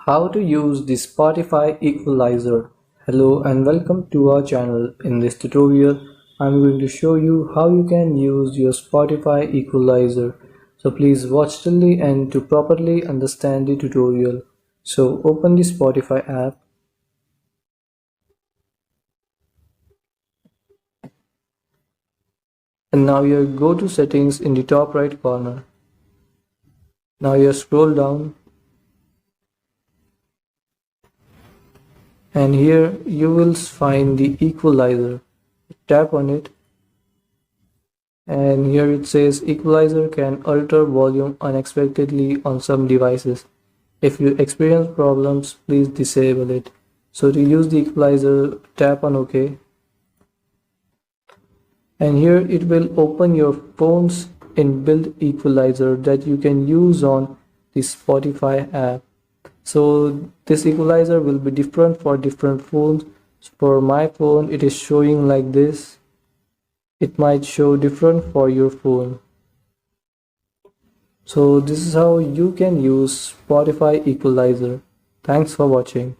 How to use the Spotify Equalizer. Hello and welcome to our channel. In this tutorial, I'm going to show you how you can use your Spotify Equalizer. So please watch till the end to properly understand the tutorial. So open the Spotify app. And now you go to settings in the top right corner. Now you scroll down. And here you will find the equalizer. Tap on it, and here it says equalizer can alter volume unexpectedly on some devices. If you experience problems, please disable it. So to use the equalizer, tap on OK, and here it will open your phone's inbuilt equalizer that you can use on the Spotify app. So this equalizer will be different for different phones. For my phone, it is showing like this. It might show different for your phone. So this is how you can use Spotify Equalizer. Thanks for watching.